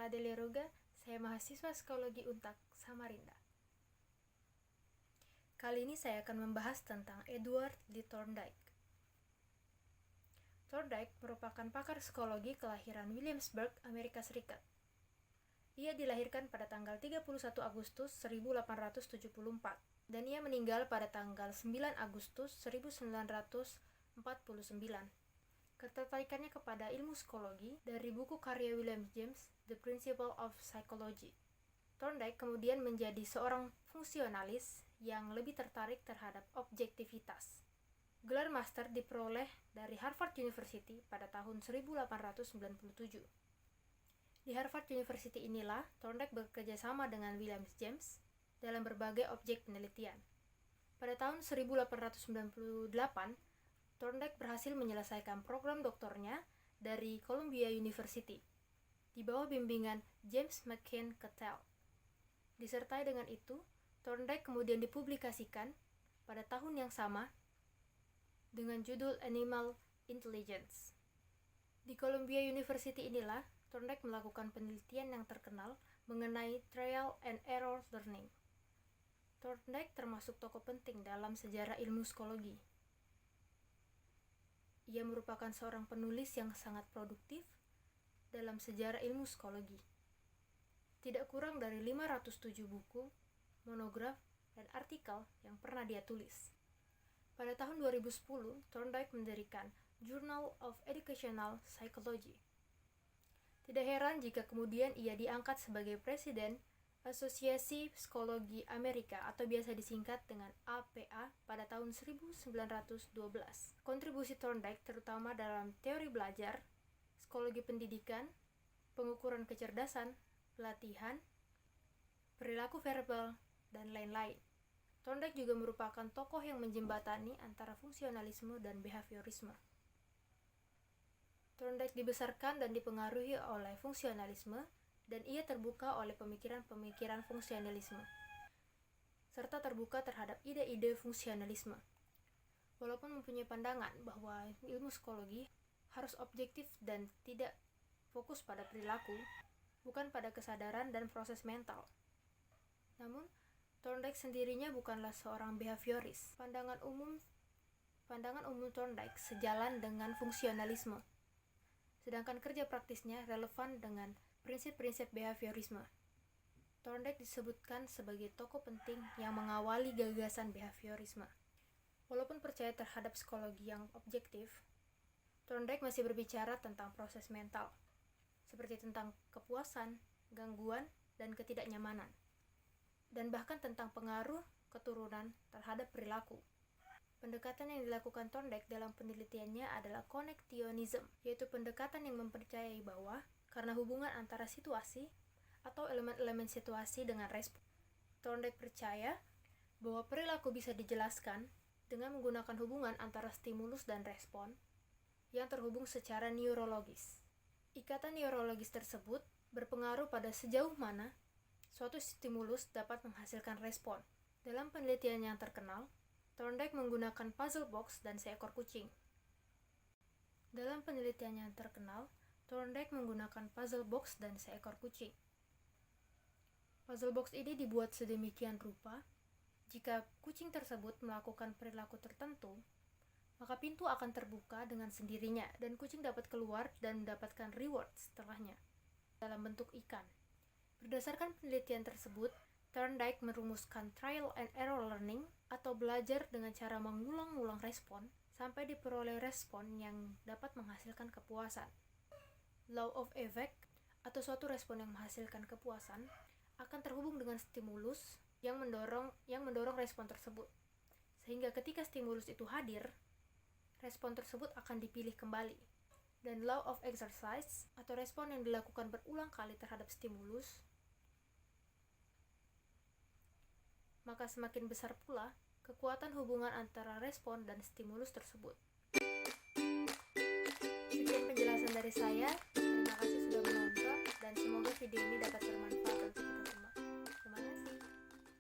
Stella Deliruga, saya mahasiswa Psikologi Untak Samarinda. Kali ini saya akan membahas tentang Edward D. Thorndike. Thorndike merupakan pakar psikologi kelahiran Williamsburg, Amerika Serikat. Ia dilahirkan pada tanggal 31 Agustus 1874 dan ia meninggal pada tanggal 9 Agustus 1949. Ketertarikannya kepada ilmu psikologi dari buku karya William James, The Principle of Psychology. Thorndike kemudian menjadi seorang fungsionalis yang lebih tertarik terhadap objektivitas. Gelar master diperoleh dari Harvard University pada tahun 1897. Di Harvard University inilah Thorndike bekerja sama dengan William James dalam berbagai objek penelitian. Pada tahun 1898, Thorndike berhasil menyelesaikan program doktornya dari Columbia University di bawah bimbingan James McCain Cattell. Disertai dengan itu, Thorndike kemudian dipublikasikan pada tahun yang sama dengan judul Animal Intelligence. Di Columbia University inilah Thorndike melakukan penelitian yang terkenal mengenai trial and error learning. Thorndike termasuk tokoh penting dalam sejarah ilmu psikologi. Ia merupakan seorang penulis yang sangat produktif dalam sejarah ilmu psikologi. Tidak kurang dari 507 buku, monograf, dan artikel yang pernah dia tulis. Pada tahun 2010, Thorndike mendirikan Journal of Educational Psychology. Tidak heran jika kemudian ia diangkat sebagai presiden Asosiasi Psikologi Amerika atau biasa disingkat dengan APA pada tahun 1912. Kontribusi Thorndike terutama dalam teori belajar, psikologi pendidikan, pengukuran kecerdasan, pelatihan, perilaku verbal, dan lain-lain. Thorndike juga merupakan tokoh yang menjembatani antara fungsionalisme dan behaviorisme. Thorndike dibesarkan dan dipengaruhi oleh fungsionalisme, dan ia terbuka oleh pemikiran-pemikiran fungsionalisme, serta terbuka terhadap ide-ide fungsionalisme. Walaupun mempunyai pandangan bahwa ilmu psikologi harus objektif dan tidak fokus pada perilaku, bukan pada kesadaran dan proses mental. Namun, Thorndike sendirinya bukanlah seorang behavioris. Pandangan umum Thorndike sejalan dengan fungsionalisme, sedangkan kerja praktisnya relevan dengan prinsip-prinsip behaviorisme. Thorndike disebutkan sebagai tokoh penting yang mengawali gagasan behaviorisme. Walaupun percaya terhadap psikologi yang objektif, Thorndike masih berbicara tentang proses mental, seperti tentang kepuasan, gangguan, dan ketidaknyamanan, dan bahkan tentang pengaruh keturunan terhadap perilaku. Pendekatan yang dilakukan Thorndike dalam penelitiannya adalah connectionism, yaitu pendekatan yang mempercayai bahwa karena hubungan antara situasi atau elemen-elemen situasi dengan respon. Thorndike percaya bahwa perilaku bisa dijelaskan dengan menggunakan hubungan antara stimulus dan respon yang terhubung secara neurologis. Ikatan neurologis tersebut berpengaruh pada sejauh mana suatu stimulus dapat menghasilkan respon. Dalam penelitian yang terkenal, Thorndike menggunakan puzzle box dan seekor kucing. Dalam penelitian yang terkenal, Thorndike menggunakan puzzle box dan seekor kucing. Puzzle box ini dibuat sedemikian rupa, jika kucing tersebut melakukan perilaku tertentu, maka pintu akan terbuka dengan sendirinya dan kucing dapat keluar dan mendapatkan reward setelahnya, dalam bentuk ikan. Berdasarkan penelitian tersebut, Thorndike merumuskan trial and error learning atau belajar dengan cara mengulang-ulang respon sampai diperoleh respon yang dapat menghasilkan kepuasan. Law of effect atau suatu respon yang menghasilkan kepuasan akan terhubung dengan stimulus yang mendorong respon tersebut. Sehingga ketika stimulus itu hadir, respon tersebut akan dipilih kembali. Dan law of exercise atau respon yang dilakukan berulang kali terhadap stimulus, maka semakin besar pula kekuatan hubungan antara respon dan stimulus tersebut. Sekian penjelasan dari saya. Terima kasih sudah menonton dan semoga video ini dapat bermanfaat.